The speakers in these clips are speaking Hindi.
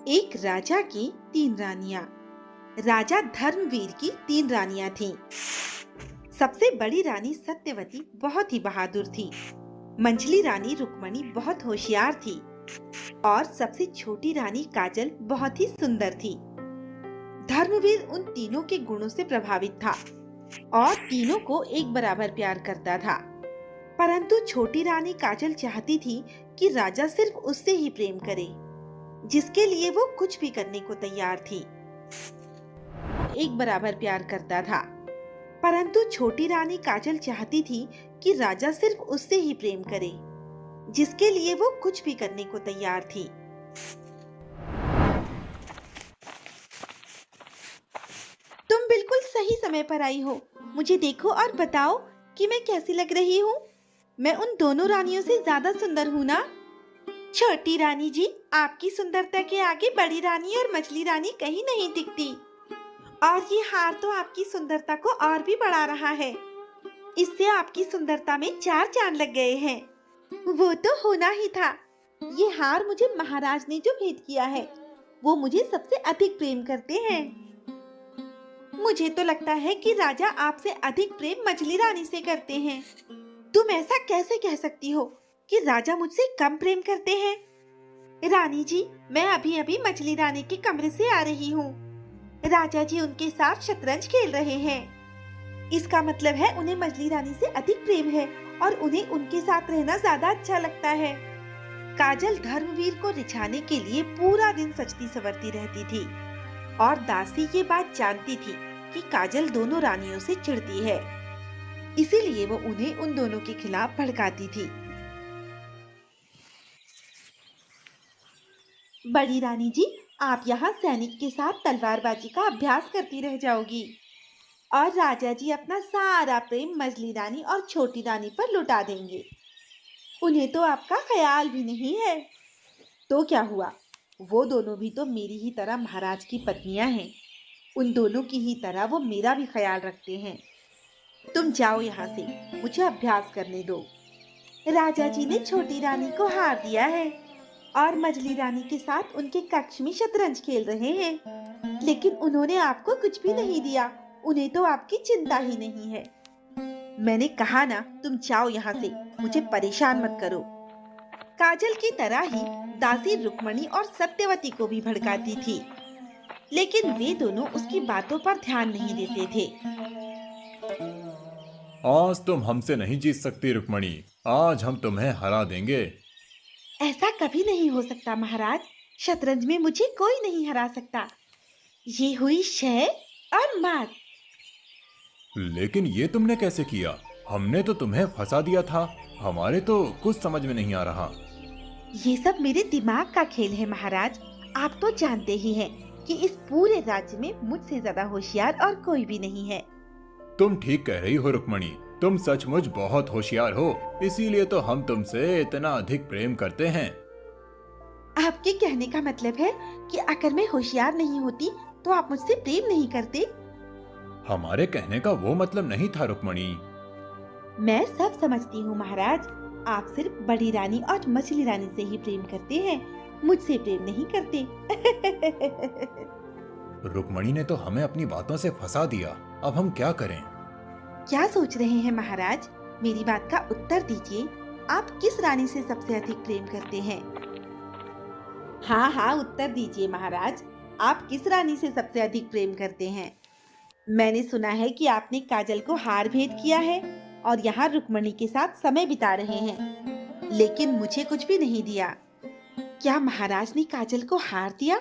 एक राजा की 3 रानियां। राजा धर्मवीर की 3 रानियां थीं। सबसे बड़ी रानी सत्यवती बहुत ही बहादुर थी। मंझली रानी रुक्मणी बहुत होशियार थी और सबसे छोटी रानी काजल बहुत ही सुंदर थी। धर्मवीर उन तीनों के गुणों से प्रभावित था और तीनों को एक बराबर प्यार करता था। परंतु छोटी रानी काजल चाहती थी कि राजा सिर्फ उससे ही प्रेम करे, जिसके लिए वो कुछ भी करने को तैयार थी। एक बराबर प्यार करता था, परंतु छोटी रानी काजल चाहती थी कि राजा सिर्फ उससे ही प्रेम करे, जिसके लिए वो कुछ भी करने को तैयार थी। तुम बिल्कुल सही समय पर आई हो। मुझे देखो और बताओ कि मैं कैसी लग रही हूँ। मैं उन दोनों रानियों से ज्यादा सुंदर हूँ ना? छोटी रानी जी, आपकी सुंदरता के आगे बड़ी रानी और मछली रानी कहीं नहीं दिखती। और ये हार तो आपकी सुंदरता को और भी बढ़ा रहा है। इससे आपकी सुंदरता में 4 चांद लग गए हैं। वो तो होना ही था। ये हार मुझे महाराज ने जो भेंट किया है, वो मुझे सबसे अधिक प्रेम करते हैं। मुझे तो लगता है कि राजा आपसे अधिक प्रेम मछली रानी से करते हैं। तुम ऐसा कैसे कह सकती हो कि राजा मुझसे कम प्रेम करते हैं? रानी जी, मैं अभी अभी मछली रानी के कमरे से आ रही हूँ। राजा जी उनके साथ शतरंज खेल रहे हैं। इसका मतलब है उन्हें मछली रानी से अधिक प्रेम है और उन्हें उनके साथ रहना ज्यादा अच्छा लगता है। काजल धर्मवीर को रिझाने के लिए पूरा दिन सजती संवरती रहती थी और दासी ये बात जानती थी कि काजल दोनों रानियों से चिढ़ती है, इसीलिए वो उन्हें उन दोनों के खिलाफ भड़काती थी। बड़ी रानी जी, आप यहाँ सैनिक के साथ तलवारबाजी का अभ्यास करती रह जाओगी और राजा जी अपना सारा प्रेम मछली रानी और छोटी रानी पर लुटा देंगे। उन्हें तो आपका ख्याल भी नहीं है। तो क्या हुआ, वो दोनों भी तो मेरी ही तरह महाराज की पत्नियां हैं। उन दोनों की ही तरह वो मेरा भी ख्याल रखते हैं। तुम जाओ यहाँ से, मुझे अभ्यास करने दो। राजा जी ने छोटी रानी को हार दिया है और मछली रानी के साथ उनके कक्ष में शतरंज खेल रहे हैं, लेकिन उन्होंने आपको कुछ भी नहीं दिया। उन्हें तो आपकी चिंता ही नहीं है। मैंने कहा ना, तुम जाओ यहाँ से, मुझे परेशान मत करो। काजल की तरह ही दासी रुक्मणी और सत्यवती को भी भड़काती थी, लेकिन वे दोनों उसकी बातों पर ध्यान नहीं देते थे। आज तुम हमसे नहीं जीत सकती रुक्मणी। आज हम तुम्हें हरा देंगे। ऐसा कभी नहीं हो सकता महाराज। शतरंज में मुझे कोई नहीं हरा सकता। ये हुई शय और मात। लेकिन ये तुमने कैसे किया? हमने तो तुम्हें फंसा दिया था। हमारे तो कुछ समझ में नहीं आ रहा। ये सब मेरे दिमाग का खेल है महाराज। आप तो जानते ही हैं कि इस पूरे राज्य में मुझसे ज्यादा होशियार और कोई भी नहीं है। तुम ठीक कह रही हो रुक्मणी। तुम सचमुच बहुत होशियार हो, इसीलिए तो हम तुमसे इतना अधिक प्रेम करते हैं। आपके कहने का मतलब है कि अगर मैं होशियार नहीं होती तो आप मुझसे प्रेम नहीं करते? हमारे कहने का वो मतलब नहीं था रुक्मणी। मैं सब समझती हूँ महाराज। आप सिर्फ बड़ी रानी और मछली रानी से ही प्रेम करते हैं, मुझसे प्रेम नहीं करते। रुक्मणी ने तो हमें अपनी बातों से फंसा दिया। अब हम क्या करें? क्या सोच रहे हैं महाराज? मेरी बात का उत्तर दीजिए। आप किस रानी से सबसे अधिक प्रेम करते हैं? हाँ हाँ, उत्तर दीजिए महाराज। आप किस रानी से सबसे अधिक प्रेम करते हैं? मैंने सुना है कि आपने काजल को हार भेंट किया है और यहाँ रुक्मणी के साथ समय बिता रहे हैं, लेकिन मुझे कुछ भी नहीं दिया। क्या महाराज ने काजल को हार दिया?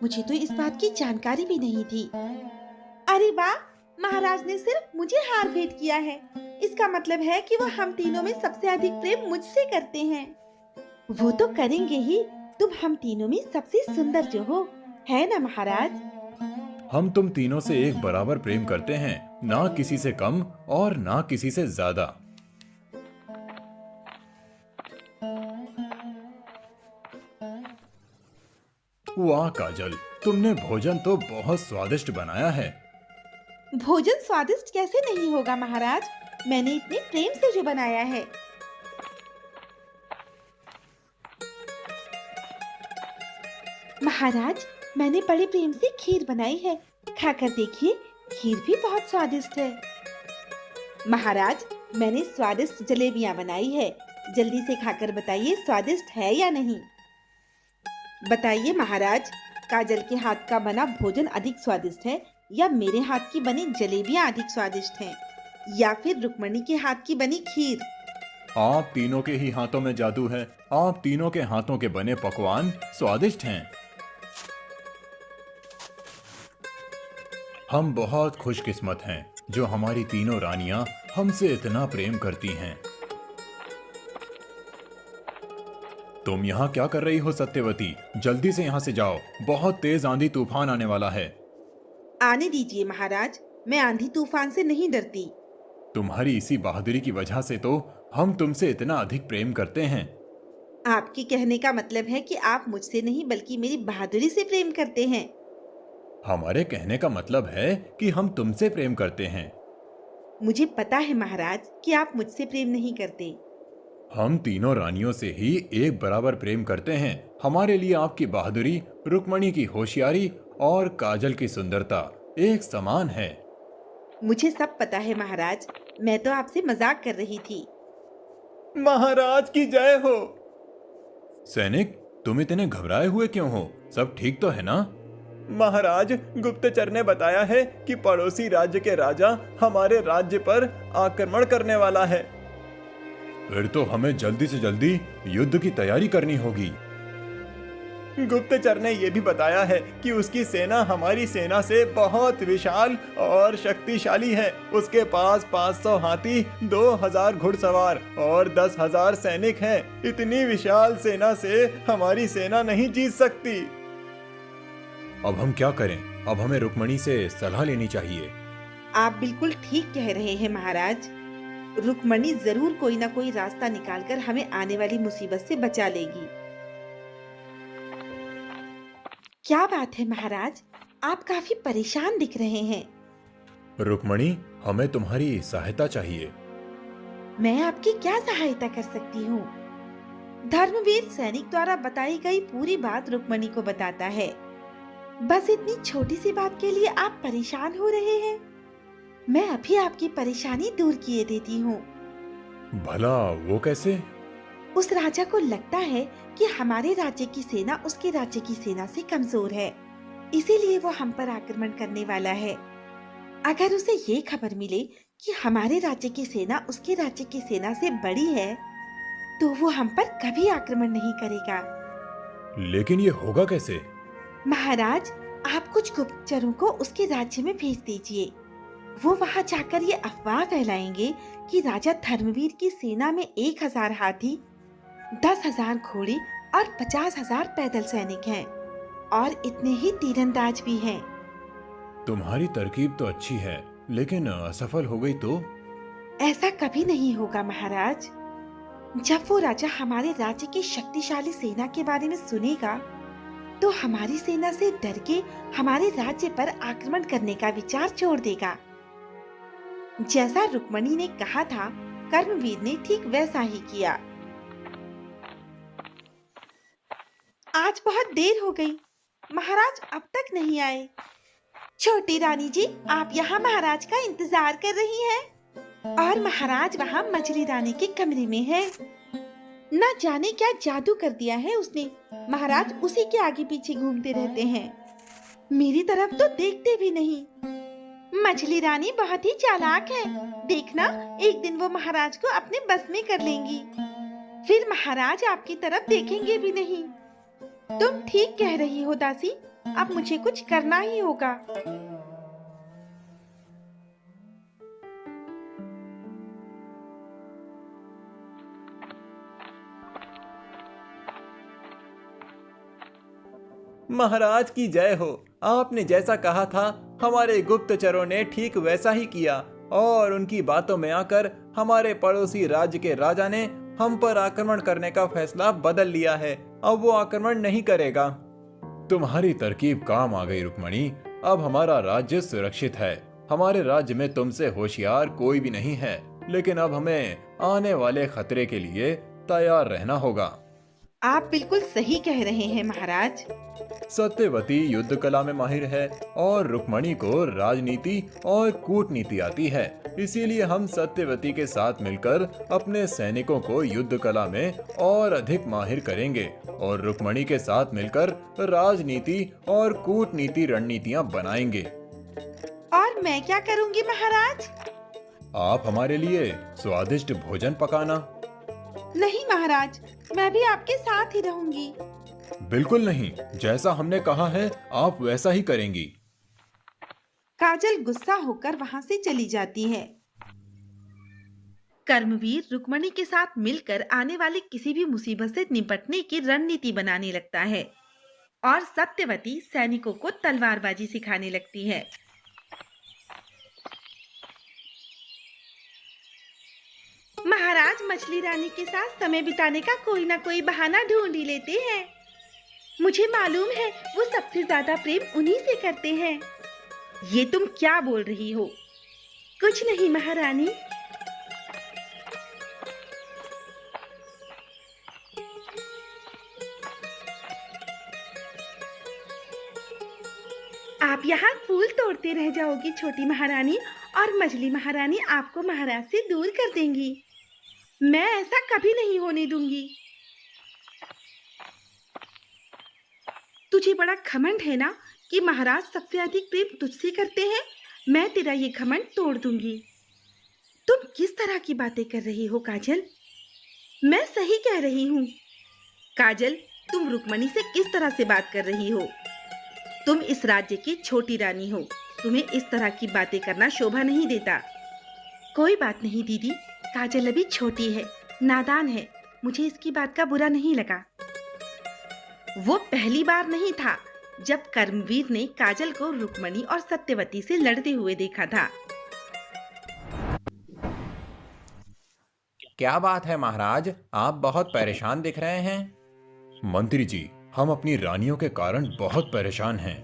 मुझे तो इस बात की जानकारी भी नहीं थी। अरे वाह, महाराज ने सिर्फ मुझे हार भेंट किया है। इसका मतलब है कि वो हम तीनों में सबसे अधिक प्रेम मुझसे करते हैं। वो तो करेंगे ही। तुम हम तीनों में सबसे सुंदर जो हो, है ना महाराज? हम तुम तीनों से एक बराबर प्रेम करते हैं, ना किसी से कम और ना किसी से ज्यादा। वाह काजल, तुमने भोजन तो बहुत स्वादिष्ट बनाया है। भोजन स्वादिष्ट कैसे नहीं होगा महाराज? मैंने इतने प्रेम से जो बनाया है। महाराज, मैंने बड़े प्रेम से खीर बनाई है, खाकर देखिए, खीर भी बहुत स्वादिष्ट है। महाराज, मैंने स्वादिष्ट जलेबियां बनाई है, जल्दी से खाकर बताइए स्वादिष्ट है या नहीं। बताइए महाराज, काजल के हाथ का बना भोजन अधिक स्वादिष्ट है या मेरे हाथ की बनी जलेबियां अधिक स्वादिष्ट हैं, या फिर रुक्मणी के हाथ की बनी खीर? आप तीनों के ही हाथों में जादू है। आप तीनों के हाथों के बने पकवान स्वादिष्ट हैं। हम बहुत खुशकिस्मत हैं जो हमारी तीनों रानियां हमसे इतना प्रेम करती हैं। तुम यहाँ क्या कर रही हो सत्यवती? जल्दी से यहाँ से जाओ, बहुत तेज आंधी तूफान आने वाला है। आने दीजिए महाराज, मैं आंधी तूफान से नहीं डरती। तुम्हारी इसी बहादुरी की वजह से तो हम तुमसे इतना अधिक प्रेम करते हैं। आपके कहने का मतलब है कि आप मुझसे नहीं बल्कि मेरी बहादुरी से प्रेम करते हैं। हमारे कहने का मतलब है कि हम तुमसे प्रेम करते हैं। मुझे पता है महाराज कि आप मुझसे प्रेम नहीं करते। हम तीनों रानियों से ही एक बराबर प्रेम करते हैं। हमारे लिए आपकी बहादुरी, रुक्मणी की होशियारी और काजल की सुंदरता एक समान है। मुझे सब पता है महाराज, मैं तो आपसे मजाक कर रही थी। महाराज की जय हो। सैनिक, तुम इतने घबराए हुए क्यों हो? सब ठीक तो है ना? महाराज, गुप्तचर ने बताया है कि पड़ोसी राज्य के राजा हमारे राज्य पर आक्रमण करने वाला है। फिर तो हमें जल्दी से जल्दी युद्ध की तैयारी करनी होगी। गुप्तचर ने यह भी बताया है कि उसकी सेना हमारी सेना से बहुत विशाल और शक्तिशाली है। उसके पास 500 हाथी, 2000 घुड़सवार और 10,000 सैनिक हैं। इतनी विशाल सेना से हमारी सेना नहीं जीत सकती। अब हम क्या करें? अब हमें रुक्मणी से सलाह लेनी चाहिए। आप बिल्कुल ठीक कह रहे हैं महाराज। रुक्मणी जरूर कोई ना कोई रास्ता निकालकर हमें आने वाली मुसीबत से बचा लेगी। क्या बात है महाराज, आप काफी परेशान दिख रहे हैं। रुक्मणी, हमें तुम्हारी सहायता चाहिए। मैं आपकी क्या सहायता कर सकती हूँ? धर्मवीर सैनिक द्वारा बताई गई पूरी बात रुक्मणी को बताता है। बस इतनी छोटी सी बात के लिए आप परेशान हो रहे हैं? मैं अभी आपकी परेशानी दूर किए देती हूँ। भला वो कैसे? उस राजा को लगता है कि हमारे राज्य की सेना उसके राज्य की सेना से कमजोर है, इसीलिए वो हम पर आक्रमण करने वाला है। अगर उसे ये खबर मिले कि हमारे राज्य की सेना उसके राज्य की सेना से बड़ी है, तो वो हम पर कभी आक्रमण नहीं करेगा। लेकिन ये होगा कैसे? महाराज, आप कुछ गुप्तचरों को उसके राज्य में भेज दीजिए। वो वहाँ जाकर ये अफवाह फैलाएंगे कि राजा धर्मवीर की सेना में 1000 हाथी, 10,000 घोड़े और 50,000 पैदल सैनिक हैं, और इतने ही तीरंदाज भी हैं। तुम्हारी तरकीब तो अच्छी है, लेकिन असफल हो गई तो? ऐसा कभी नहीं होगा महाराज। जब वो राजा हमारे राज्य की शक्तिशाली सेना के बारे में सुनेगा, तो हमारी सेना से डर के हमारे राज्य पर आक्रमण करने का विचार छोड़ देगा। जैसा रुक्मणी ने कहा था, कर्मवीर ने ठीक वैसा ही किया। आज बहुत देर हो गई, महाराज अब तक नहीं आए। छोटी रानी जी, आप यहाँ महाराज का इंतजार कर रही हैं, और महाराज वहाँ मछली रानी के कमरे में है। न जाने क्या जादू कर दिया है उसने, महाराज उसी के आगे पीछे घूमते रहते हैं, मेरी तरफ तो देखते भी नहीं। मछली रानी बहुत ही चालाक है, देखना एक दिन वो महाराज को अपने बस में कर लेंगी, फिर महाराज आपकी तरफ देखेंगे भी नहीं। तुम ठीक कह रही हो दासी, अब मुझे कुछ करना ही होगा। महाराज की जय हो। आपने जैसा कहा था, हमारे गुप्तचरों ने ठीक वैसा ही किया, और उनकी बातों में आकर हमारे पड़ोसी राज्य के राजा ने हम पर आक्रमण करने का फैसला बदल लिया है। अब वो आक्रमण नहीं करेगा। तुम्हारी तरकीब काम आ गई रुक्मणी। अब हमारा राज्य सुरक्षित है। हमारे राज्य में तुमसे होशियार कोई भी नहीं है, लेकिन अब हमें आने वाले खतरे के लिए तैयार रहना होगा। आप बिल्कुल सही कह रहे हैं महाराज। सत्यवती युद्ध कला में माहिर है और रुक्मणी को राजनीति और कूटनीति आती है। इसीलिए हम सत्यवती के साथ मिलकर अपने सैनिकों को युद्ध कला में और अधिक माहिर करेंगे और रुक्मणी के साथ मिलकर राजनीति और कूटनीति रणनीतियां बनाएंगे। और मैं क्या करूंगी महाराज? आप हमारे लिए स्वादिष्ट भोजन पकाना। नहीं महाराज, मैं भी आपके साथ ही रहूंगी। बिल्कुल नहीं, जैसा हमने कहा है आप वैसा ही करेंगी। काजल गुस्सा होकर वहां से चली जाती है। कर्मवीर रुक्मणी के साथ मिलकर आने वाली किसी भी मुसीबत से निपटने की रणनीति बनाने लगता है और सत्यवती सैनिकों को तलवारबाजी सिखाने लगती है। महाराज मछली रानी के साथ समय बिताने का कोई ना कोई बहाना ढूंढ ही लेते हैं। मुझे मालूम है वो सबसे ज्यादा प्रेम उन्हीं से करते हैं। ये तुम क्या बोल रही हो? कुछ नहीं महारानी। आप यहाँ फूल तोड़ते रह जाओगी छोटी महारानी, और मछली महारानी आपको महाराज से दूर कर देंगी। मैं ऐसा कभी नहीं होने दूंगी। तुझे बड़ा घमंड है ना कि महाराज सबसे अधिक प्रेम तुझसे करते हैं। मैं तेरा ये घमंड तोड़ दूंगी। तुम किस तरह की बातें कर रही हो काजल? मैं सही कह रही हूँ। काजल, तुम रुक्मणी से किस तरह से बात कर रही हो? तुम इस राज्य की छोटी रानी हो। तुम्हें इस तरह की बातें करना शोभा नहीं देता। कोई बात नहीं दीदी, काजल अभी छोटी है, नादान है। मुझे इसकी बात का बुरा नहीं लगा। वो पहली बार नहीं था जब कर्मवीर ने काजल को रुक्मणी और सत्यवती से लड़ते हुए देखा था। क्या बात है महाराज, आप बहुत परेशान दिख रहे हैं। मंत्री जी, हम अपनी रानियों के कारण बहुत परेशान हैं।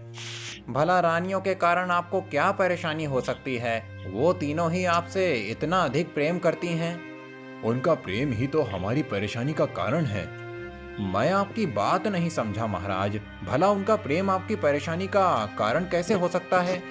भला रानियों के कारण आपको क्या परेशानी हो सकती है? वो तीनों ही आपसे इतना अधिक प्रेम करती हैं। उनका प्रेम ही तो हमारी परेशानी का कारण है। मैं आपकी बात नहीं समझा महाराज। भला उनका प्रेम आपकी परेशानी का कारण कैसे हो सकता है?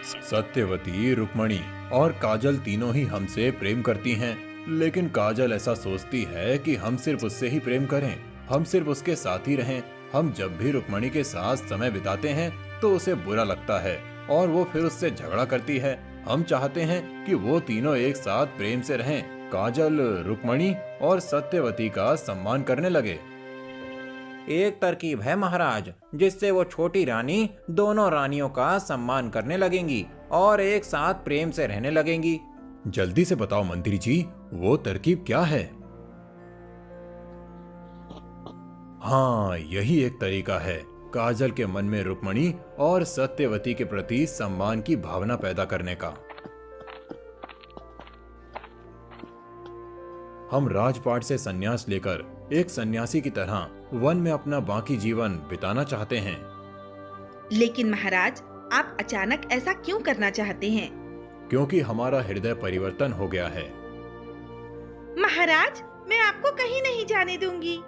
सत्यवती, रुक्मणी और काजल तीनों ही हमसे प्रेम करती हैं, लेकिन काजल ऐसा सोचती है कि हम सिर्फ उससे ही प्रेम करें, हम सिर्फ उसके साथ ही रहें। हम जब भी रुक्मणी के साथ समय बिताते हैं तो उसे बुरा लगता है और वो फिर उससे झगड़ा करती है। हम चाहते हैं कि वो तीनों एक साथ प्रेम से रहें। काजल रुक्मणी और सत्यवती का सम्मान करने लगे। एक तरकीब है महाराज, जिससे वो छोटी रानी दोनों रानियों का सम्मान करने लगेंगी और एक साथ प्रेम से रहने लगेंगी। जल्दी से बताओ मंत्री जी, वो तरकीब क्या है? हाँ, यही एक तरीका है काजल के मन में रुक्मणी और सत्यवती के प्रति सम्मान की भावना पैदा करने का। हम राजपाट से संन्यास लेकर एक सन्यासी की तरह वन में अपना बाकी जीवन बिताना चाहते हैं। लेकिन महाराज, आप अचानक ऐसा क्यों करना चाहते हैं? क्योंकि हमारा हृदय परिवर्तन हो गया है। महाराज, मैं आपको कहीं नहीं जाने दूंगी।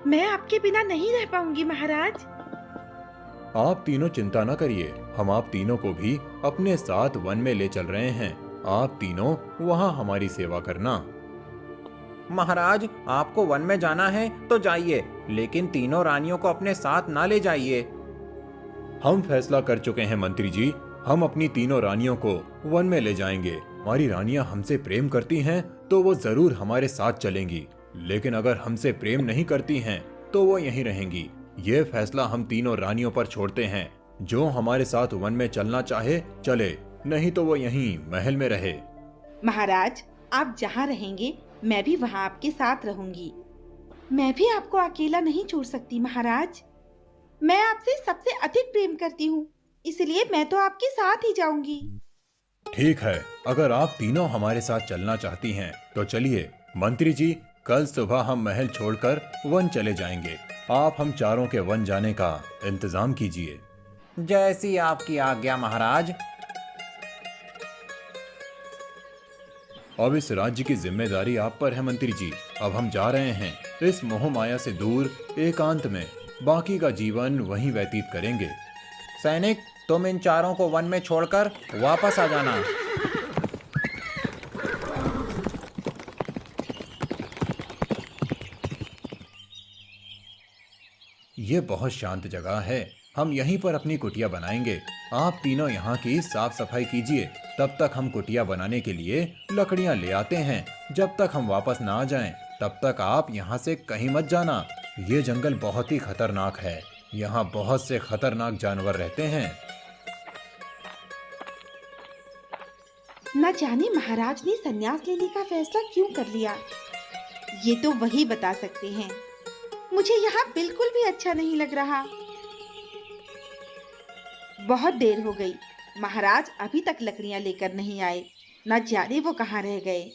मैं आपके बिना नहीं रह पाऊंगी महाराज। आप तीनों चिंता न करिए, हम आप तीनों को भी अपने साथ वन में ले चल रहे हैं। आप तीनों वहाँ हमारी सेवा करना। महाराज, आपको वन में जाना है तो जाइए, लेकिन तीनों रानियों को अपने साथ ना ले जाइए। हम फैसला कर चुके हैं मंत्री जी, हम अपनी तीनों रानियों को वन में ले जाएंगे। हमारी रानियां हमसे प्रेम करती हैं तो वो जरूर हमारे साथ चलेंगी, लेकिन अगर हमसे प्रेम नहीं करती हैं तो वो यहीं रहेंगी। ये फैसला हम तीनों रानियों पर छोड़ते हैं। जो हमारे साथ वन में चलना चाहे चले, नहीं तो वो यहीं महल में रहे। महाराज, आप जहाँ रहेंगे मैं भी वहाँ आपके साथ रहूंगी। मैं भी आपको अकेला नहीं छोड़ सकती महाराज। मैं आपसे सबसे अधिक प्रेम करती हूँ, इसलिए मैं तो आपके साथ ही जाऊंगी। ठीक है, अगर आप तीनों हमारे साथ चलना चाहती हैं तो चलिए। मंत्री जी, कल सुबह हम महल छोड़कर वन चले जाएंगे। आप हम चारों के वन जाने का इंतजाम कीजिए। जैसी आपकी आज्ञा महाराज। अब इस राज्य की जिम्मेदारी आप पर है मंत्री जी। अब हम जा रहे हैं। इस मोह माया से दूर एकांत में बाकी का जीवन वहीं व्यतीत करेंगे। सैनिक, तुम इन चारों को वन में छोड़कर वापस आ जाना। ये बहुत शांत जगह है, हम यहीं पर अपनी कुटिया बनाएंगे। आप तीनों यहाँ की साफ सफाई कीजिए, तब तक हम कुटिया बनाने के लिए लकड़ियाँ ले आते हैं। जब तक हम वापस ना आ जाएं, तब तक आप यहाँ से कहीं मत जाना। ये जंगल बहुत ही खतरनाक है, यहाँ बहुत से खतरनाक जानवर रहते हैं। न जाने महाराज ने संन्यास लेने का फैसला क्यों कर लिया, ये तो वही बता सकते हैं। मुझे यहाँ बिल्कुल भी अच्छा नहीं लग रहा। बहुत देर हो गई, महाराज अभी तक लकड़ियां लेकर नहीं आए। न जाने वो कहाँ रह गए।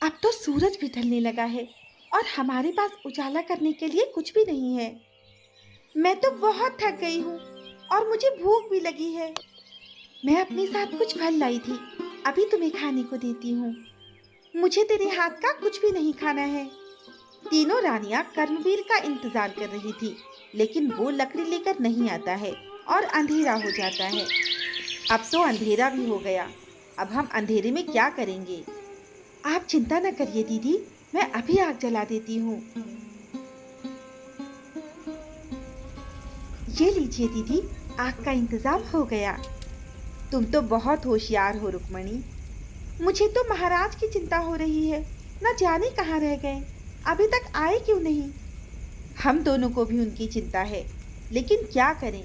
अब तो सूरज भी ढलने लगा है और हमारे पास उजाला करने के लिए कुछ भी नहीं है। मैं तो बहुत थक गई हूँ और मुझे भूख भी लगी है। मैं अपने साथ कुछ फल लाई थी, अभी तुम्हें खाने को देती हूँ। मुझे तेरे हाथ का कुछ भी नहीं खाना है। तीनों रानियां कर्मवीर का इंतजार कर रही थी, लेकिन वो लकड़ी लेकर नहीं आता है और अंधेरा हो जाता है। अब तो अंधेरा भी हो गया, अब हम अंधेरे में क्या करेंगे? आप चिंता न करिए दीदी, मैं अभी आग जला देती हूँ। ये लीजिए दीदी, आग का इंतजाम हो गया। तुम तो बहुत होशियार हो रुक्मणी। मुझे तो महाराज की चिंता हो रही है, न जाने कहाँ रह गए, अभी तक आए क्यों नहीं। हम दोनों को भी उनकी चिंता है, लेकिन क्या करें।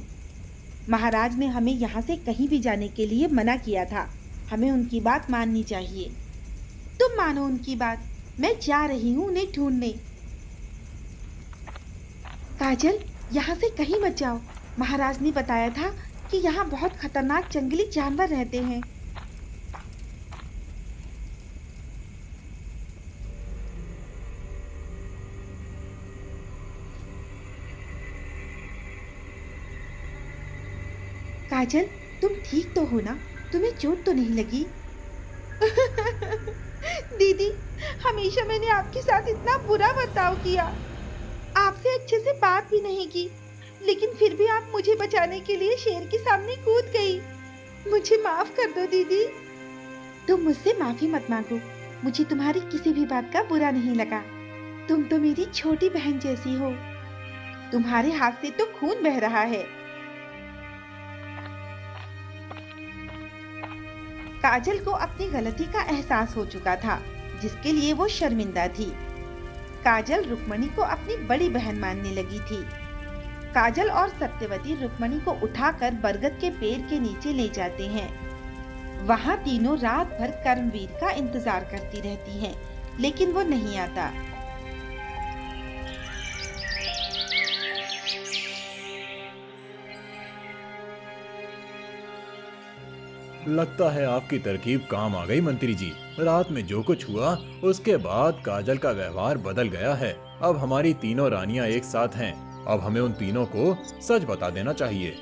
महाराज ने हमें यहाँ से कहीं भी जाने के लिए मना किया था, हमें उनकी बात माननी चाहिए। तुम मानो उनकी बात, मैं जा रही हूँ उन्हें ढूंढने। काजल, यहाँ से कहीं मत जाओ, महाराज ने बताया था कि यहाँ बहुत खतरनाक जंगली जानवर रहते हैं। काजल, तुम ठीक तो हो ना? तुम्हें चोट तो नहीं लगी? दीदी, हमेशा मैंने आपके साथ इतना बुरा बर्ताव किया, आपसे अच्छे से बात भी नहीं की, लेकिन फिर भी आप मुझे बचाने के लिए शेर के सामने कूद गई। मुझे माफ कर दो दीदी। तुम मुझसे माफी मत मांगो, मुझे तुम्हारी किसी भी बात का बुरा नहीं लगा। तुम तो मेरी छोटी बहन जैसी हो। तुम्हारे हाथ से तो खून बह रहा है। काजल को अपनी गलती का एहसास हो चुका था, जिसके लिए वो शर्मिंदा थी। काजल रुक्मणी को अपनी बड़ी बहन मानने लगी थी। काजल और सत्यवती रुक्मणी को उठाकर बरगद के पेड़ के नीचे ले जाते हैं। वहाँ तीनों रात भर कर्मवीर का इंतजार करती रहती हैं, लेकिन वो नहीं आता। लगता है आपकी तरकीब काम आ गई मंत्री जी। रात में जो कुछ हुआ उसके बाद काजल का व्यवहार बदल गया है। अब हमारी तीनों रानियां एक साथ हैं। अब हमें उन तीनों को सच बता देना चाहिए।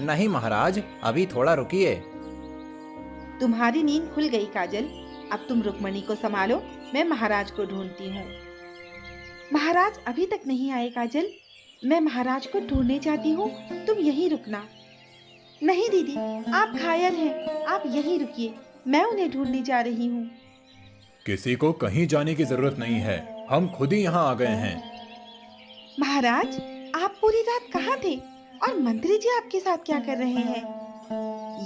नहीं महाराज, अभी थोड़ा रुकिए। तुम्हारी नींद खुल गई काजल, अब तुम रुक्मणी को संभालो, मैं महाराज को ढूंढती हूँ। महाराज अभी तक नहीं आए काजल, मैं महाराज को ढूंढने जाती हूँ, तुम यहीं रुकना। नहीं दीदी, आप घायल हैं, आप यहीं रुकिए, मैं उन्हें ढूंढने जा रही हूँ। किसी को कहीं जाने की जरूरत नहीं है, हम खुद ही यहाँ आ गए हैं। महाराज, आप पूरी रात कहाँ थे और मंत्री जी आपके साथ क्या कर रहे हैं?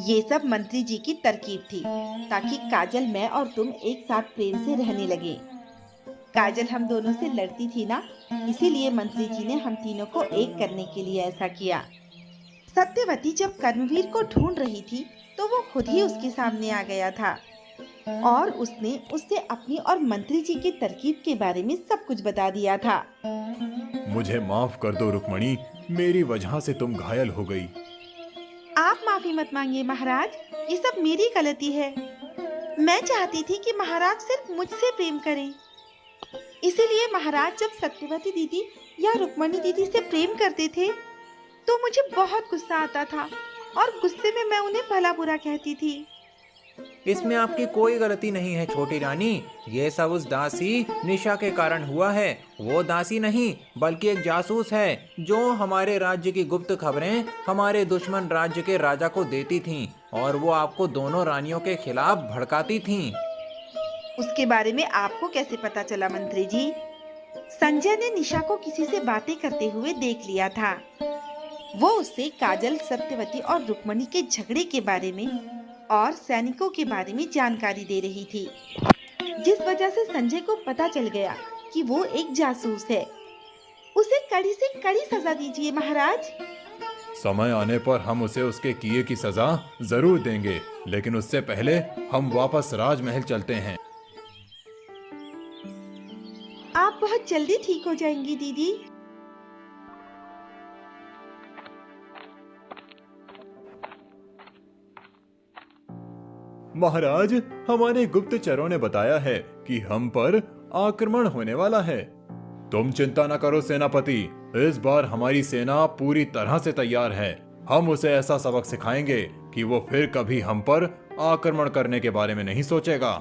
ये सब मंत्री जी की तरकीब थी, ताकि काजल, मैं और तुम एक साथ प्रेम से रहने लगे। काजल हम दोनों से लड़ती थी ना, इसीलिए मंत्री जी ने हम तीनों को एक करने के लिए ऐसा किया। सत्यवती जब कर्मवीर को ढूंढ रही थी, तो वो खुद ही उसके सामने आ गया था और उसने उससे अपनी और मंत्री जी की तरकीब के बारे में सब कुछ बता दिया था। मुझे माफ कर दो रुक्मणी, मेरी वजह से तुम घायल हो गई। आप माफी मत मांगिए महाराज, ये सब मेरी गलती है। मैं चाहती थी कि महाराज सिर्फ मुझसे प्रेम करें, इसीलिए महाराज जब सत्यवती दीदी या रुक्मणी दीदी से प्रेम करते थे तो मुझे बहुत गुस्सा आता था और गुस्से में मैं उन्हें भला बुरा कहती थी। इसमें आपकी कोई गलती नहीं है छोटी रानी। ये सब उस दासी निशा के कारण हुआ है। वो दासी नहीं बल्कि एक जासूस है जो हमारे राज्य की गुप्त खबरें हमारे दुश्मन राज्य के राजा को देती थीं और वो आपको दोनों रानियों के खिलाफ भड़काती थीं। उसके बारे में आपको कैसे पता चला मंत्री जी? संजय ने निशा को किसी से बातें करते हुए देख लिया था। वो उससे काजल, सत्यवती और रुक्मणी के झगड़े के बारे में और सैनिकों के बारे में जानकारी दे रही थी, जिस वजह से संजय को पता चल गया कि वो एक जासूस है। उसे कड़ी से कड़ी सजा दीजिए महाराज। समय आने पर हम उसे उसके किए की सजा जरूर देंगे, लेकिन उससे पहले हम वापस राजमहल चलते हैं। आप बहुत जल्दी ठीक हो जाएंगी दीदी। महाराज, हमारे गुप्तचरों ने बताया है कि हम पर आक्रमण होने वाला है। तुम चिंता न करो सेनापति, इस बार हमारी सेना पूरी तरह से तैयार है। हम उसे ऐसा सबक सिखाएंगे कि वो फिर कभी हम पर आक्रमण करने के बारे में नहीं सोचेगा।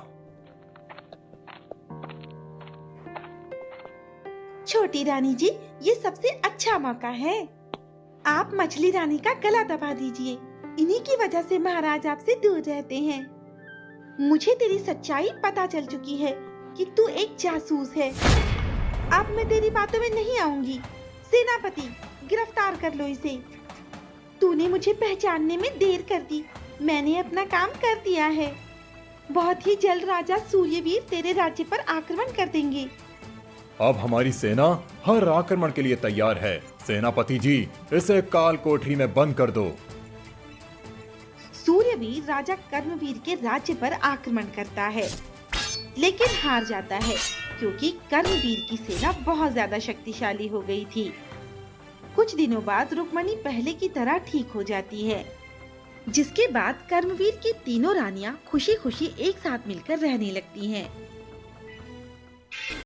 छोटी रानी जी, ये सबसे अच्छा मौका है। आप मछली रानी का गला दबा दीजिए। इन्हीं की वजह से महाराज आपसे दूर रहते हैं। मुझे तेरी सच्चाई पता चल चुकी है कि तू एक जासूस है। अब मैं तेरी बातों में नहीं आऊंगी। सेनापति, गिरफ्तार कर लो इसे। तूने मुझे पहचानने में देर कर दी। मैंने अपना काम कर दिया है। बहुत ही जल्द राजा सूर्यवीर तेरे राज्य पर आक्रमण कर देंगे। अब हमारी सेना हर आक्रमण के लिए तैयार है। सेनापति जी, इसे काल कोठरी में बंद कर दो। सूर्यवीर राजा कर्मवीर के राज्य पर आक्रमण करता है, लेकिन हार जाता है क्योंकि कर्मवीर की सेना बहुत ज्यादा शक्तिशाली हो गई थी। कुछ दिनों बाद रुक्मणी पहले की तरह ठीक हो जाती है, जिसके बाद कर्मवीर की तीनों रानियां खुशी खुशी एक साथ मिलकर रहने लगती हैं।